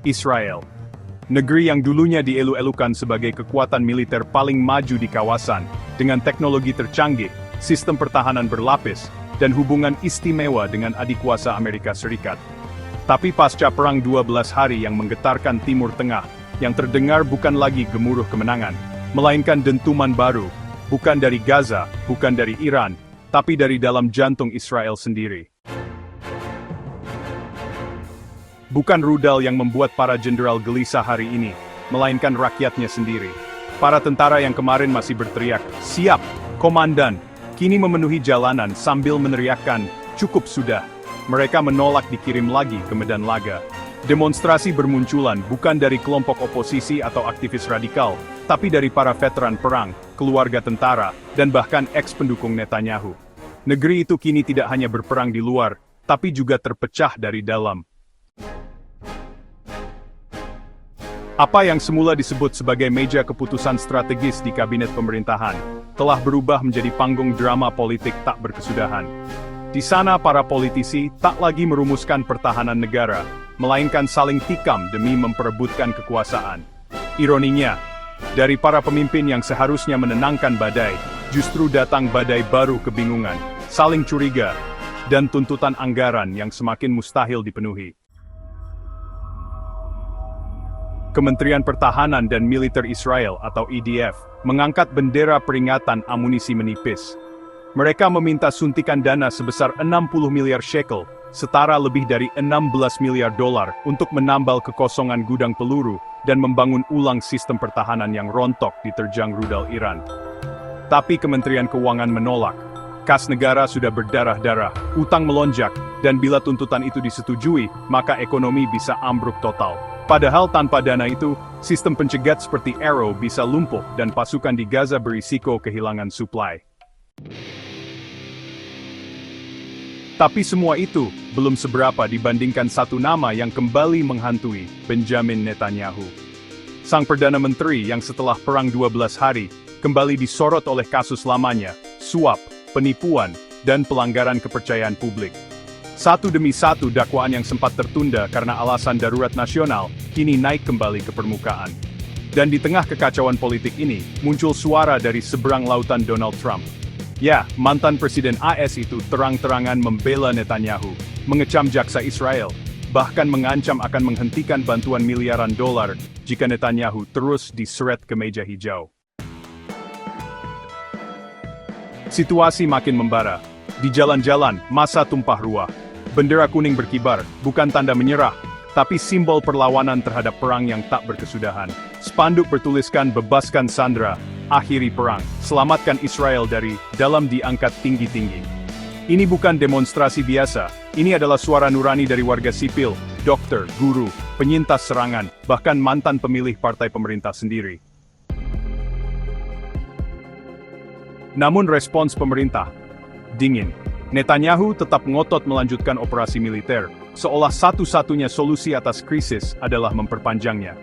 Israel. Negeri yang dulunya dielu-elukan sebagai kekuatan militer paling maju di kawasan, dengan teknologi tercanggih, sistem pertahanan berlapis, dan hubungan istimewa dengan adik kuasa Amerika Serikat. Tapi pasca Perang 12 Hari yang menggetarkan Timur Tengah, yang terdengar bukan lagi gemuruh kemenangan, melainkan dentuman baru, bukan dari Gaza, bukan dari Iran, tapi dari dalam jantung Israel sendiri. Bukan rudal yang membuat para jenderal gelisah hari ini, melainkan rakyatnya sendiri. Para tentara yang kemarin masih berteriak, "Siap, komandan!" kini memenuhi jalanan sambil meneriakkan, "Cukup sudah." Mereka menolak dikirim lagi ke medan laga. Demonstrasi bermunculan bukan dari kelompok oposisi atau aktivis radikal, tapi dari para veteran perang, keluarga tentara, dan bahkan eks-pendukung Netanyahu. Negeri itu kini tidak hanya berperang di luar, tapi juga terpecah dari dalam. Apa yang semula disebut sebagai meja keputusan strategis di kabinet pemerintahan, telah berubah menjadi panggung drama politik tak berkesudahan. Di sana para politisi tak lagi merumuskan pertahanan negara, melainkan saling tikam demi memperebutkan kekuasaan. Ironinya, dari para pemimpin yang seharusnya menenangkan badai, justru datang badai baru kebingungan, saling curiga, dan tuntutan anggaran yang semakin mustahil dipenuhi. Kementerian Pertahanan dan Militer Israel atau IDF mengangkat bendera peringatan amunisi menipis. Mereka meminta suntikan dana sebesar 60 miliar shekel, setara lebih dari 16 miliar dolar, untuk menambal kekosongan gudang peluru dan membangun ulang sistem pertahanan yang rontok diterjang rudal Iran. Tapi Kementerian Keuangan menolak. Kas negara sudah berdarah-darah, utang melonjak, dan bila tuntutan itu disetujui, maka ekonomi bisa ambruk total. Padahal tanpa dana itu, sistem pencegat seperti Arrow bisa lumpuh dan pasukan di Gaza berisiko kehilangan suplai. Tapi semua itu belum seberapa dibandingkan satu nama yang kembali menghantui, Benjamin Netanyahu. Sang Perdana Menteri yang setelah Perang 12 Hari, kembali disorot oleh kasus lamanya, suap, penipuan, dan pelanggaran kepercayaan publik. Satu demi satu dakwaan yang sempat tertunda karena alasan darurat nasional, kini naik kembali ke permukaan. Dan di tengah kekacauan politik ini, muncul suara dari seberang lautan Donald Trump. Ya, mantan Presiden AS itu terang-terangan membela Netanyahu, mengecam jaksa Israel, bahkan mengancam akan menghentikan bantuan miliaran dolar jika Netanyahu terus diseret ke meja hijau. Situasi makin membara. Di jalan-jalan, massa tumpah ruah. Bendera kuning berkibar, bukan tanda menyerah, tapi simbol perlawanan terhadap perang yang tak berkesudahan. Spanduk bertuliskan "Bebaskan Sandra, akhiri perang, selamatkan Israel dari dalam diangkat tinggi-tinggi." Ini bukan demonstrasi biasa, ini adalah suara nurani dari warga sipil, dokter, guru, penyintas serangan, bahkan mantan pemilih partai pemerintah sendiri. Namun respons pemerintah dingin. Netanyahu tetap ngotot melanjutkan operasi militer, seolah satu-satunya solusi atas krisis adalah memperpanjangnya.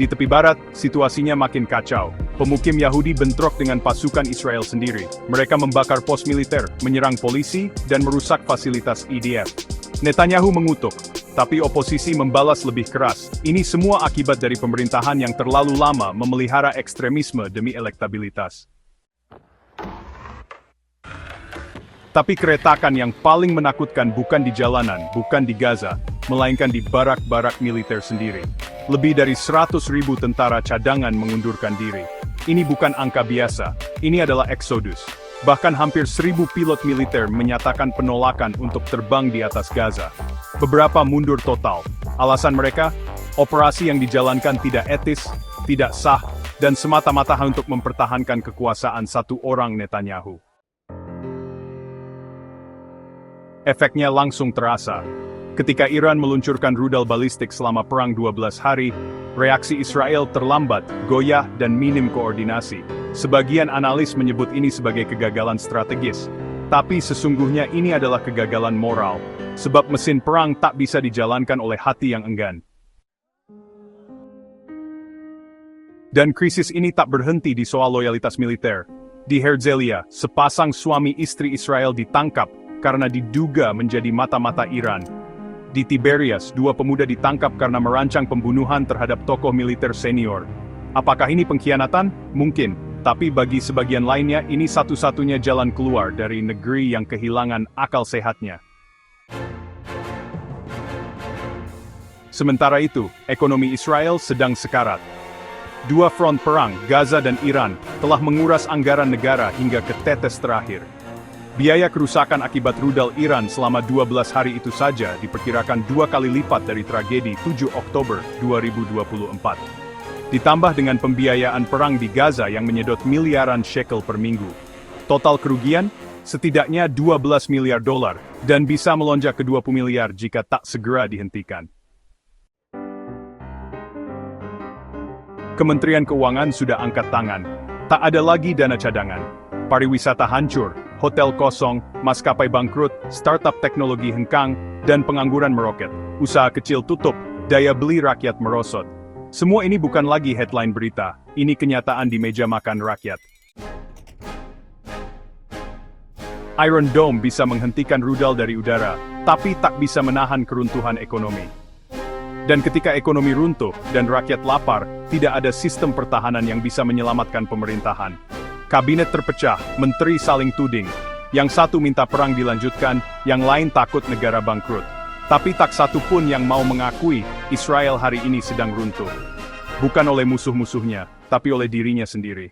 Di tepi barat, situasinya makin kacau. Pemukim Yahudi bentrok dengan pasukan Israel sendiri. Mereka membakar pos militer, menyerang polisi, dan merusak fasilitas IDF. Netanyahu mengutuk, tapi oposisi membalas lebih keras. Ini semua akibat dari pemerintahan yang terlalu lama memelihara ekstremisme demi elektabilitas. Tapi keretakan yang paling menakutkan bukan di jalanan, bukan di Gaza, melainkan di barak-barak militer sendiri. Lebih dari 100.000 tentara cadangan mengundurkan diri. Ini bukan angka biasa, ini adalah eksodus. Bahkan hampir 1.000 pilot militer menyatakan penolakan untuk terbang di atas Gaza. Beberapa mundur total. Alasan mereka, operasi yang dijalankan tidak etis, tidak sah, dan semata-mata untuk mempertahankan kekuasaan satu orang Netanyahu. Efeknya langsung terasa. Ketika Iran meluncurkan rudal balistik selama Perang 12 Hari, reaksi Israel terlambat, goyah, dan minim koordinasi. Sebagian analis menyebut ini sebagai kegagalan strategis. Tapi sesungguhnya ini adalah kegagalan moral, sebab mesin perang tak bisa dijalankan oleh hati yang enggan. Dan krisis ini tak berhenti di soal loyalitas militer. Di Herzliya, sepasang suami istri Israel ditangkap karena diduga menjadi mata-mata Iran. Di Tiberias, 2 pemuda ditangkap karena merancang pembunuhan terhadap tokoh militer senior. Apakah ini pengkhianatan? Mungkin, tapi bagi sebagian lainnya ini satu-satunya jalan keluar dari negeri yang kehilangan akal sehatnya. Sementara itu, ekonomi Israel sedang sekarat. 2 front perang, Gaza dan Iran, telah menguras anggaran negara hingga ke tetes terakhir. Biaya kerusakan akibat rudal Iran selama 12 hari itu saja diperkirakan 2 kali lipat dari tragedi 7 Oktober 2024. Ditambah dengan pembiayaan perang di Gaza yang menyedot miliaran shekel per minggu. Total kerugian, setidaknya 12 miliar dolar, dan bisa melonjak ke 20 miliar jika tak segera dihentikan. Kementerian Keuangan sudah angkat tangan. Tak ada lagi dana cadangan. Pariwisata hancur, hotel kosong, maskapai bangkrut, startup teknologi hengkang, dan pengangguran meroket. Usaha kecil tutup, daya beli rakyat merosot. Semua ini bukan lagi headline berita, ini kenyataan di meja makan rakyat. Iron Dome bisa menghentikan rudal dari udara, tapi tak bisa menahan keruntuhan ekonomi. Dan ketika ekonomi runtuh dan rakyat lapar, tidak ada sistem pertahanan yang bisa menyelamatkan pemerintahan. Kabinet terpecah, menteri saling tuding. Yang satu minta perang dilanjutkan, yang lain takut negara bangkrut. Tapi tak satu pun yang mau mengakui Israel hari ini sedang runtuh. Bukan oleh musuh-musuhnya, tapi oleh dirinya sendiri.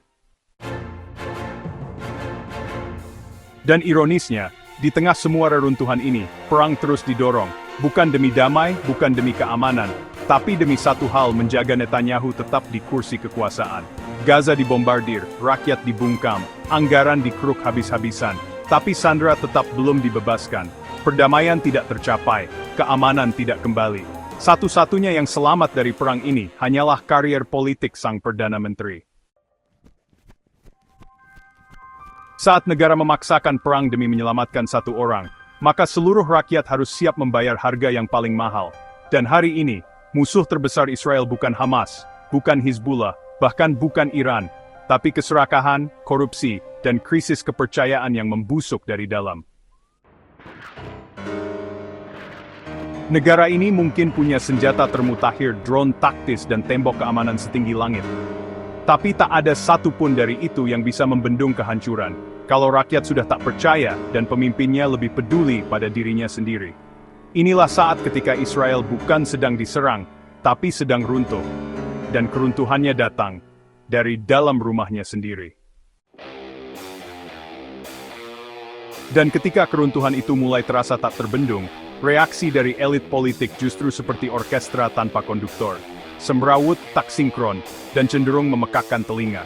Dan ironisnya, di tengah semua reruntuhan ini, perang terus didorong. Bukan demi damai, bukan demi keamanan, tapi demi satu hal, menjaga Netanyahu tetap di kursi kekuasaan. Gaza dibombardir, rakyat dibungkam, anggaran dikeruk habis-habisan, tapi Sandra tetap belum dibebaskan. Perdamaian tidak tercapai, keamanan tidak kembali. Satu-satunya yang selamat dari perang ini hanyalah karier politik sang Perdana Menteri. Saat negara memaksakan perang demi menyelamatkan satu orang, maka seluruh rakyat harus siap membayar harga yang paling mahal. Dan hari ini, musuh terbesar Israel bukan Hamas, bukan Hizbullah, bahkan bukan Iran, tapi keserakahan, korupsi, dan krisis kepercayaan yang membusuk dari dalam. Negara ini mungkin punya senjata termutakhir, drone taktis, dan tembok keamanan setinggi langit. Tapi tak ada satupun dari itu yang bisa membendung kehancuran, kalau rakyat sudah tak percaya dan pemimpinnya lebih peduli pada dirinya sendiri. Inilah saat ketika Israel bukan sedang diserang, tapi sedang runtuh. Dan keruntuhannya datang dari dalam rumahnya sendiri. Dan ketika keruntuhan itu mulai terasa tak terbendung, reaksi dari elit politik justru seperti orkestra tanpa konduktor. Semrawut, tak sinkron, dan cenderung memekakkan telinga.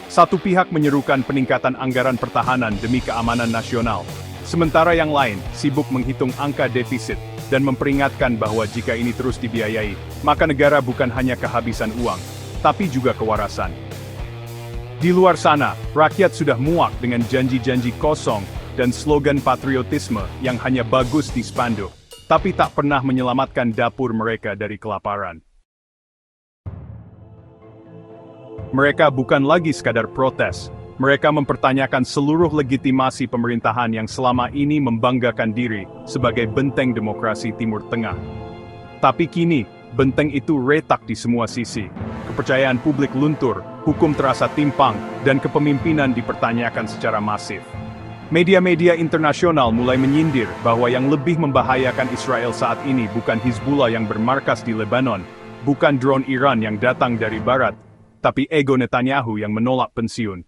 Satu pihak menyerukan peningkatan anggaran pertahanan demi keamanan nasional, sementara yang lain sibuk menghitung angka defisit dan memperingatkan bahwa jika ini terus dibiayai, maka negara bukan hanya kehabisan uang, tapi juga kewarasan. Di luar sana, rakyat sudah muak dengan janji-janji kosong dan slogan patriotisme yang hanya bagus di spanduk, tapi tak pernah menyelamatkan dapur mereka dari kelaparan. Mereka bukan lagi sekadar protes, mereka mempertanyakan seluruh legitimasi pemerintahan yang selama ini membanggakan diri sebagai benteng demokrasi Timur Tengah. Tapi kini, benteng itu retak di semua sisi. Kepercayaan publik luntur, hukum terasa timpang, dan kepemimpinan dipertanyakan secara masif. Media-media internasional mulai menyindir bahwa yang lebih membahayakan Israel saat ini bukan Hizbullah yang bermarkas di Lebanon, bukan drone Iran yang datang dari barat, tapi ego Netanyahu yang menolak pensiun.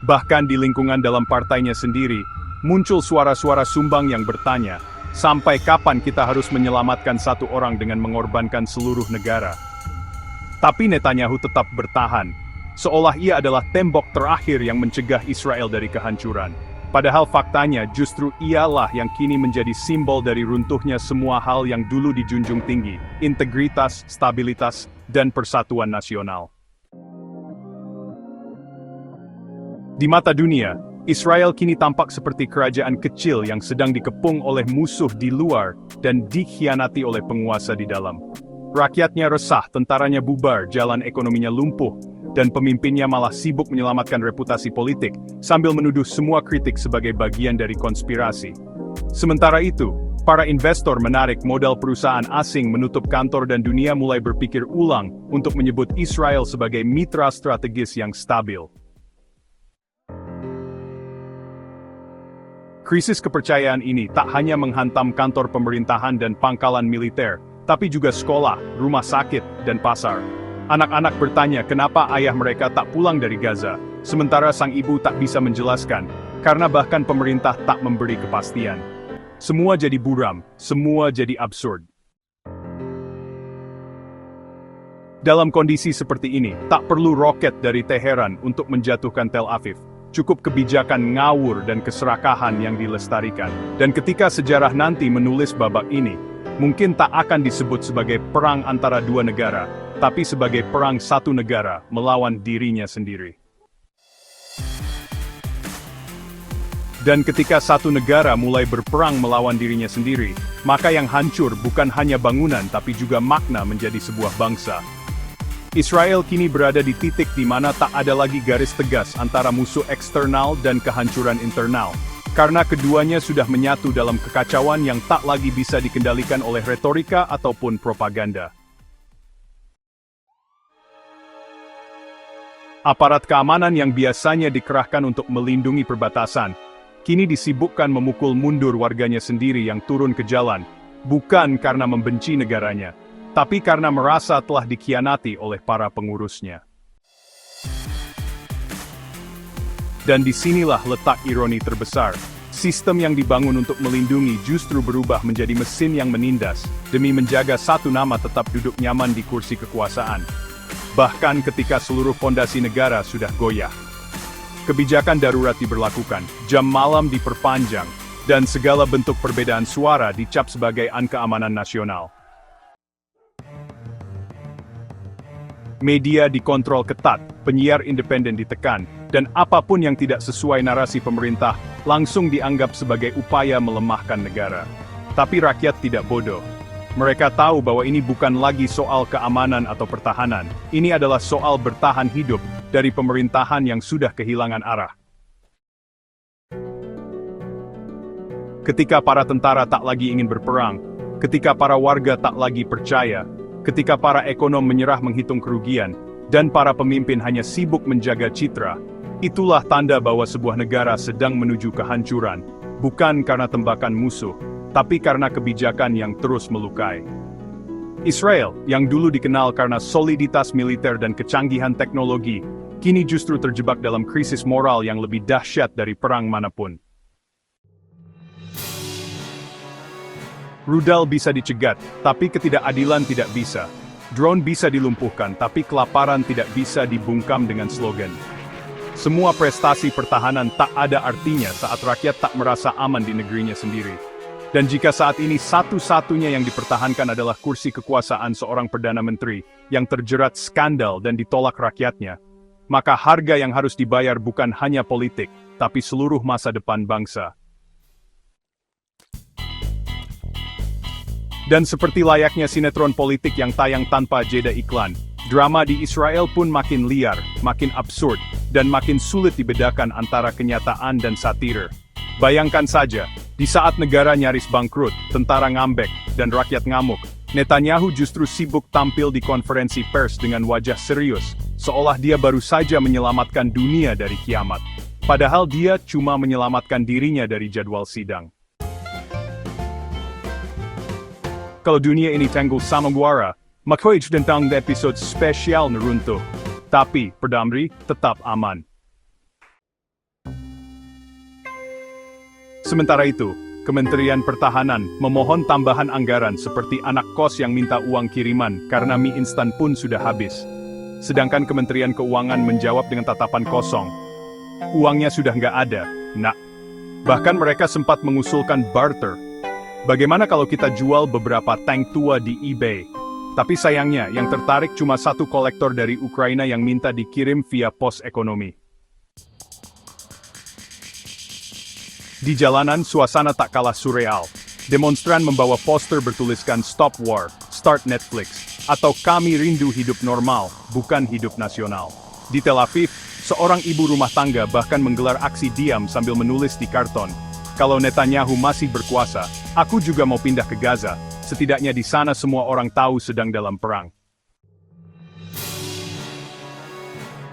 Bahkan di lingkungan dalam partainya sendiri, muncul suara-suara sumbang yang bertanya, sampai kapan kita harus menyelamatkan satu orang dengan mengorbankan seluruh negara? Tapi Netanyahu tetap bertahan, seolah ia adalah tembok terakhir yang mencegah Israel dari kehancuran. Padahal faktanya justru ialah yang kini menjadi simbol dari runtuhnya semua hal yang dulu dijunjung tinggi, integritas, stabilitas, dan persatuan nasional. Di mata dunia, Israel kini tampak seperti kerajaan kecil yang sedang dikepung oleh musuh di luar dan dikhianati oleh penguasa di dalam. Rakyatnya resah, tentaranya bubar, jalan ekonominya lumpuh, dan pemimpinnya malah sibuk menyelamatkan reputasi politik, sambil menuduh semua kritik sebagai bagian dari konspirasi. Sementara itu, para investor menarik modal perusahaan asing menutup kantor dan dunia mulai berpikir ulang untuk menyebut Israel sebagai mitra strategis yang stabil. Krisis kepercayaan ini tak hanya menghantam kantor pemerintahan dan pangkalan militer, tapi juga sekolah, rumah sakit, dan pasar. Anak-anak bertanya kenapa ayah mereka tak pulang dari Gaza, sementara sang ibu tak bisa menjelaskan, karena bahkan pemerintah tak memberi kepastian. Semua jadi buram, semua jadi absurd. Dalam kondisi seperti ini, tak perlu roket dari Teheran untuk menjatuhkan Tel Aviv. Cukup kebijakan ngawur dan keserakahan yang dilestarikan. Dan ketika sejarah nanti menulis babak ini, mungkin tak akan disebut sebagai perang antara dua negara, tapi sebagai perang satu negara melawan dirinya sendiri. Dan ketika satu negara mulai berperang melawan dirinya sendiri, maka yang hancur bukan hanya bangunan tapi juga makna menjadi sebuah bangsa. Israel kini berada di titik di mana tak ada lagi garis tegas antara musuh eksternal dan kehancuran internal, karena keduanya sudah menyatu dalam kekacauan yang tak lagi bisa dikendalikan oleh retorika ataupun propaganda. Aparat keamanan yang biasanya dikerahkan untuk melindungi perbatasan, kini disibukkan memukul mundur warganya sendiri yang turun ke jalan, bukan karena membenci negaranya, tapi karena merasa telah dikhianati oleh para pengurusnya. Dan disinilah letak ironi terbesar. Sistem yang dibangun untuk melindungi justru berubah menjadi mesin yang menindas, demi menjaga satu nama tetap duduk nyaman di kursi kekuasaan. Bahkan ketika seluruh fondasi negara sudah goyah. Kebijakan darurat diberlakukan, jam malam diperpanjang, dan segala bentuk perbedaan suara dicap sebagai keamanan nasional. Media dikontrol ketat, penyiar independen ditekan, dan apapun yang tidak sesuai narasi pemerintah langsung dianggap sebagai upaya melemahkan negara. Tapi rakyat tidak bodoh. Mereka tahu bahwa ini bukan lagi soal keamanan atau pertahanan, ini adalah soal bertahan hidup dari pemerintahan yang sudah kehilangan arah. Ketika para tentara tak lagi ingin berperang, ketika para warga tak lagi percaya, ketika para ekonom menyerah menghitung kerugian, dan para pemimpin hanya sibuk menjaga citra, itulah tanda bahwa sebuah negara sedang menuju kehancuran, bukan karena tembakan musuh, tapi karena kebijakan yang terus melukai. Israel, yang dulu dikenal karena soliditas militer dan kecanggihan teknologi, kini justru terjebak dalam krisis moral yang lebih dahsyat dari perang manapun. Rudal bisa dicegat, tapi ketidakadilan tidak bisa. Drone bisa dilumpuhkan, tapi kelaparan tidak bisa dibungkam dengan slogan. Semua prestasi pertahanan tak ada artinya saat rakyat tak merasa aman di negerinya sendiri. Dan jika saat ini satu-satunya yang dipertahankan adalah kursi kekuasaan seorang Perdana Menteri yang terjerat skandal dan ditolak rakyatnya, maka harga yang harus dibayar bukan hanya politik, tapi seluruh masa depan bangsa. Dan seperti layaknya sinetron politik yang tayang tanpa jeda iklan, drama di Israel pun makin liar, makin absurd, dan makin sulit dibedakan antara kenyataan dan satir. Bayangkan saja, di saat negara nyaris bangkrut, tentara ngambek, dan rakyat ngamuk, Netanyahu justru sibuk tampil di konferensi pers dengan wajah serius, seolah dia baru saja menyelamatkan dunia dari kiamat. Padahal dia cuma menyelamatkan dirinya dari jadwal sidang. Kalau dunia ini tanggul sama guara, maka tentang episode spesial neruntuh. Tapi, Perdamri, tetap aman. Sementara itu, Kementerian Pertahanan memohon tambahan anggaran seperti anak kos yang minta uang kiriman karena mie instan pun sudah habis. Sedangkan Kementerian Keuangan menjawab dengan tatapan kosong. Uangnya sudah nggak ada, nak. Bahkan mereka sempat mengusulkan barter. Bagaimana kalau kita jual beberapa tank tua di eBay? Tapi sayangnya, yang tertarik cuma satu kolektor dari Ukraina yang minta dikirim via pos ekonomi. Di jalanan, suasana tak kalah surreal. Demonstran membawa poster bertuliskan Stop War, Start Netflix, atau Kami Rindu Hidup Normal, bukan hidup nasional. Di Tel Aviv, seorang ibu rumah tangga bahkan menggelar aksi diam sambil menulis di karton, Kalau Netanyahu masih berkuasa, aku juga mau pindah ke Gaza. Setidaknya di sana semua orang tahu sedang dalam perang.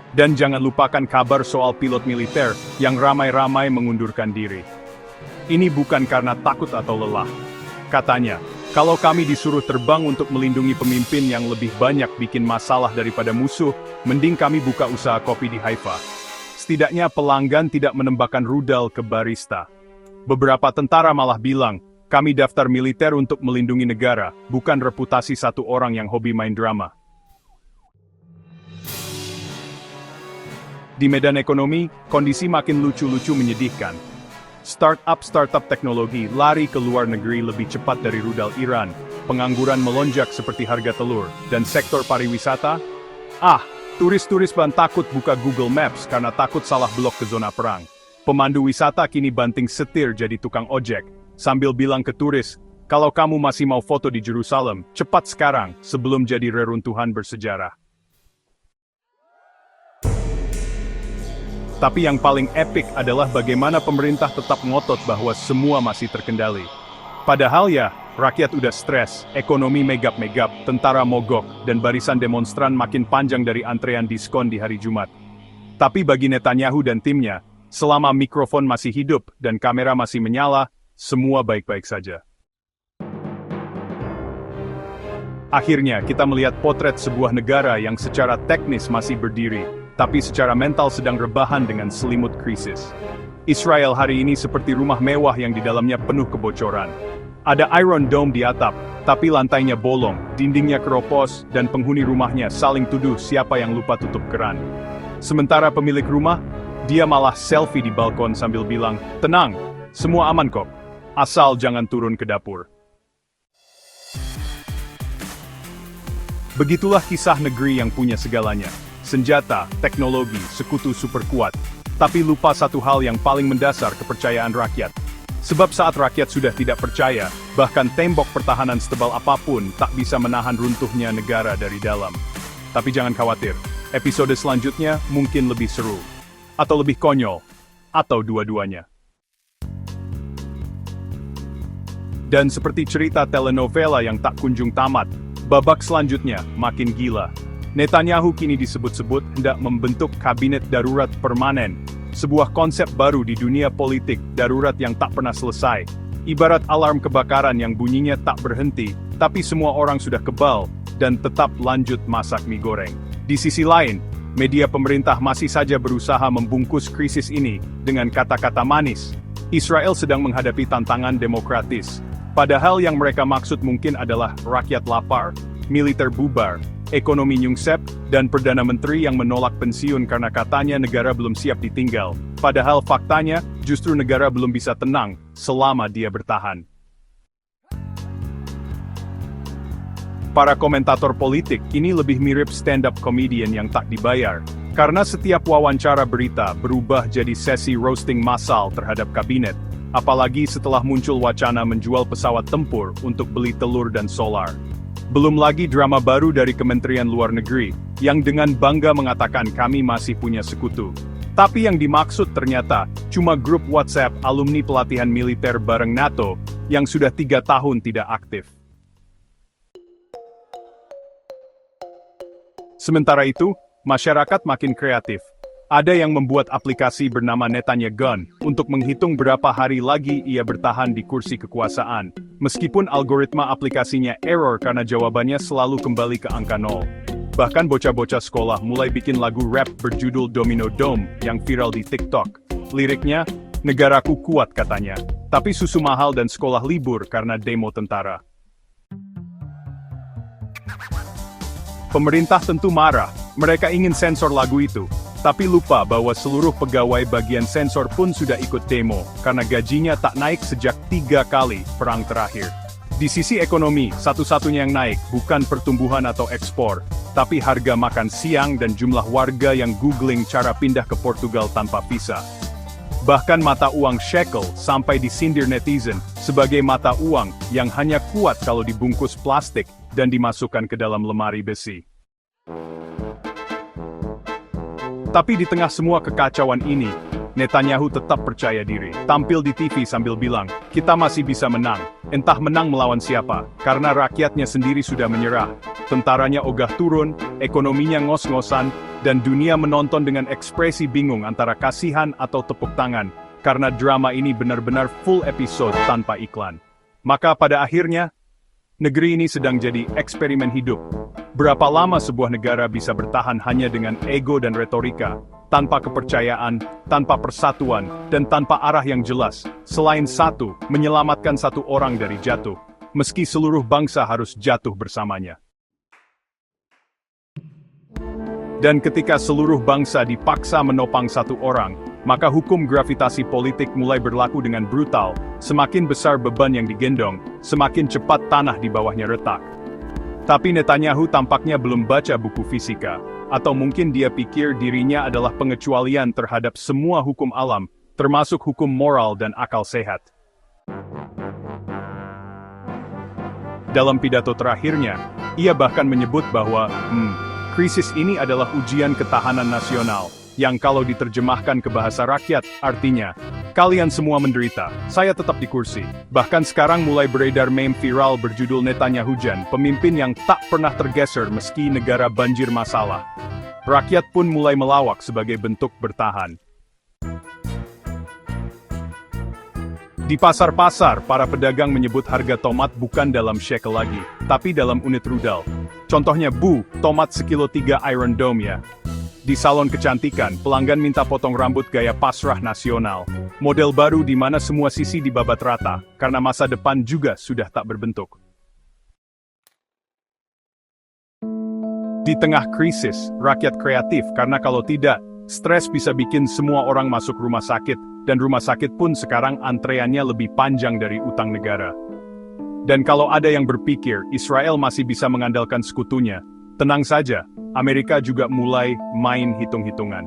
Dan jangan lupakan kabar soal pilot militer yang ramai-ramai mengundurkan diri. Ini bukan karena takut atau lelah. Katanya, kalau kami disuruh terbang untuk melindungi pemimpin yang lebih banyak bikin masalah daripada musuh, mending kami buka usaha kopi di Haifa. Setidaknya pelanggan tidak menembakkan rudal ke barista. Beberapa tentara malah bilang, kami daftar militer untuk melindungi negara, bukan reputasi satu orang yang hobi main drama. Di medan ekonomi, kondisi makin lucu-lucu menyedihkan. Startup teknologi lari ke luar negeri lebih cepat dari rudal Iran, pengangguran melonjak seperti harga telur, dan sektor pariwisata? Turis-turis ban takut buka Google Maps karena takut salah blok ke zona perang. Pemandu wisata kini banting setir jadi tukang ojek, sambil bilang ke turis, kalau kamu masih mau foto di Jerusalem, cepat sekarang, sebelum jadi reruntuhan bersejarah. Tapi yang paling epik adalah bagaimana pemerintah tetap ngotot bahwa semua masih terkendali. Padahal ya, rakyat udah stres, ekonomi megap-megap, tentara mogok, dan barisan demonstran makin panjang dari antrean diskon di hari Jumat. Tapi bagi Netanyahu dan timnya, selama mikrofon masih hidup dan kamera masih menyala, semua baik-baik saja. Akhirnya, kita melihat potret sebuah negara yang secara teknis masih berdiri, tapi secara mental sedang rebahan dengan selimut krisis. Israel hari ini seperti rumah mewah yang di dalamnya penuh kebocoran. Ada Iron Dome di atap, tapi lantainya bolong, dindingnya keropos, dan penghuni rumahnya saling tuduh siapa yang lupa tutup keran. Sementara pemilik rumah, dia malah selfie di balkon sambil bilang, tenang, semua aman kok, asal jangan turun ke dapur. Begitulah kisah negeri yang punya segalanya. Senjata, teknologi, sekutu super kuat. Tapi lupa satu hal yang paling mendasar, kepercayaan rakyat. Sebab saat rakyat sudah tidak percaya, bahkan tembok pertahanan setebal apapun tak bisa menahan runtuhnya negara dari dalam. Tapi jangan khawatir, episode selanjutnya mungkin lebih seru. Atau lebih konyol. Atau dua-duanya. Dan seperti cerita telenovela yang tak kunjung tamat, babak selanjutnya makin gila. Netanyahu kini disebut-sebut hendak membentuk kabinet darurat permanen, sebuah konsep baru di dunia politik darurat yang tak pernah selesai. Ibarat alarm kebakaran yang bunyinya tak berhenti, tapi semua orang sudah kebal dan tetap lanjut masak mie goreng. Di sisi lain, media pemerintah masih saja berusaha membungkus krisis ini dengan kata-kata manis. Israel sedang menghadapi tantangan demokratis, padahal yang mereka maksud mungkin adalah rakyat lapar, militer bubar, ekonomi nyungsep, dan Perdana Menteri yang menolak pensiun karena katanya negara belum siap ditinggal. Padahal faktanya, justru negara belum bisa tenang selama dia bertahan. Para komentator politik ini lebih mirip stand-up comedian yang tak dibayar, karena setiap wawancara berita berubah jadi sesi roasting massal terhadap kabinet, apalagi setelah muncul wacana menjual pesawat tempur untuk beli telur dan solar. Belum lagi drama baru dari Kementerian Luar Negeri, yang dengan bangga mengatakan kami masih punya sekutu. Tapi yang dimaksud ternyata, cuma grup WhatsApp alumni pelatihan militer bareng NATO, yang sudah 3 tahun tidak aktif. Sementara itu, masyarakat makin kreatif. Ada yang membuat aplikasi bernama Netanya Gun untuk menghitung berapa hari lagi ia bertahan di kursi kekuasaan, meskipun algoritma aplikasinya error karena jawabannya selalu kembali ke angka 0. Bahkan bocah-bocah sekolah mulai bikin lagu rap berjudul Domino Dome yang viral di TikTok. Liriknya, negaraku kuat katanya, tapi susu mahal dan sekolah libur karena demo tentara. Pemerintah tentu marah, mereka ingin sensor lagu itu. Tapi lupa bahwa seluruh pegawai bagian sensor pun sudah ikut demo, karena gajinya tak naik sejak 3 kali perang terakhir. Di sisi ekonomi, satu-satunya yang naik bukan pertumbuhan atau ekspor, tapi harga makan siang dan jumlah warga yang googling cara pindah ke Portugal tanpa visa. Bahkan mata uang shekel sampai disindir netizen sebagai mata uang yang hanya kuat kalau dibungkus plastik dan dimasukkan ke dalam lemari besi. Tapi di tengah semua kekacauan ini, Netanyahu tetap percaya diri, tampil di TV sambil bilang, kita masih bisa menang. Entah menang melawan siapa, karena rakyatnya sendiri sudah menyerah. Tentaranya ogah turun, ekonominya ngos-ngosan, dan dunia menonton dengan ekspresi bingung antara kasihan atau tepuk tangan, karena drama ini benar-benar full episode tanpa iklan. Maka pada akhirnya, negeri ini sedang jadi eksperimen hidup. Berapa lama sebuah negara bisa bertahan hanya dengan ego dan retorika, tanpa kepercayaan, tanpa persatuan, dan tanpa arah yang jelas, selain satu, menyelamatkan satu orang dari jatuh, meski seluruh bangsa harus jatuh bersamanya. Dan ketika seluruh bangsa dipaksa menopang satu orang, maka hukum gravitasi politik mulai berlaku dengan brutal, semakin besar beban yang digendong, semakin cepat tanah di bawahnya retak. Tapi Netanyahu tampaknya belum baca buku fisika, atau mungkin dia pikir dirinya adalah pengecualian terhadap semua hukum alam, termasuk hukum moral dan akal sehat. Dalam pidato terakhirnya, ia bahkan menyebut bahwa, krisis ini adalah ujian ketahanan nasional, yang kalau diterjemahkan ke bahasa rakyat, artinya, kalian semua menderita, saya tetap di kursi. Bahkan sekarang mulai beredar meme viral berjudul Netanyahujan, pemimpin yang tak pernah tergeser meski negara banjir masalah. Rakyat pun mulai melawak sebagai bentuk bertahan. Di pasar-pasar, para pedagang menyebut harga tomat bukan dalam shekel lagi, tapi dalam unit rudal. Contohnya tomat sekilo 3 Iron Dome ya. Di salon kecantikan, pelanggan minta potong rambut gaya pasrah nasional. Model baru di mana semua sisi dibabat rata, karena masa depan juga sudah tak berbentuk. Di tengah krisis, rakyat kreatif karena kalau tidak, stres bisa bikin semua orang masuk rumah sakit, dan rumah sakit pun sekarang antreannya lebih panjang dari utang negara. Dan kalau ada yang berpikir Israel masih bisa mengandalkan sekutunya, tenang saja, Amerika juga mulai main hitung-hitungan.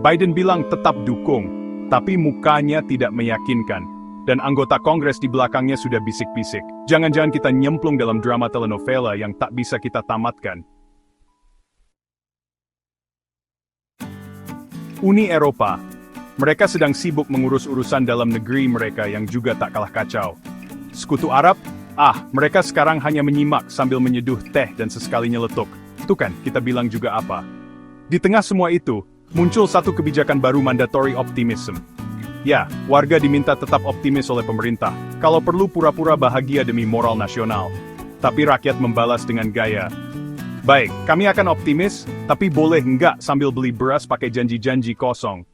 Biden bilang tetap dukung, tapi mukanya tidak meyakinkan. Dan anggota Kongres di belakangnya sudah bisik-bisik. Jangan-jangan kita nyemplung dalam drama telenovela yang tak bisa kita tamatkan. Uni Eropa. Mereka sedang sibuk mengurus urusan dalam negeri mereka yang juga tak kalah kacau. Sekutu Arab? Mereka sekarang hanya menyimak sambil menyeduh teh dan sesekali nyeletuk. Itu kan, kita bilang juga apa. Di tengah semua itu, muncul satu kebijakan baru mandatory optimism. Ya, warga diminta tetap optimis oleh pemerintah, kalau perlu pura-pura bahagia demi moral nasional. Tapi rakyat membalas dengan gaya, baik, kami akan optimis, tapi boleh enggak sambil beli beras pakai janji-janji kosong.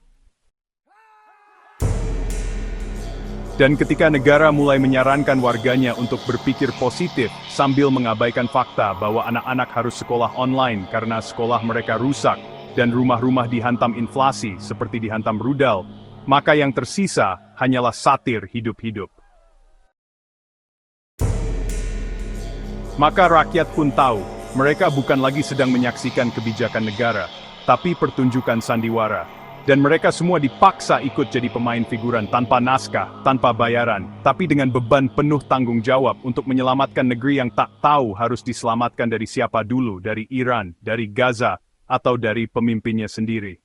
Dan ketika negara mulai menyarankan warganya untuk berpikir positif sambil mengabaikan fakta bahwa anak-anak harus sekolah online karena sekolah mereka rusak dan rumah-rumah dihantam inflasi seperti dihantam rudal, maka yang tersisa hanyalah satir hidup-hidup. Maka rakyat pun tahu, mereka bukan lagi sedang menyaksikan kebijakan negara, tapi pertunjukan sandiwara. Dan mereka semua dipaksa ikut jadi pemain figuran tanpa naskah, tanpa bayaran, tapi dengan beban penuh tanggung jawab untuk menyelamatkan negeri yang tak tahu harus diselamatkan dari siapa dulu, dari Iran, dari Gaza, atau dari pemimpinnya sendiri.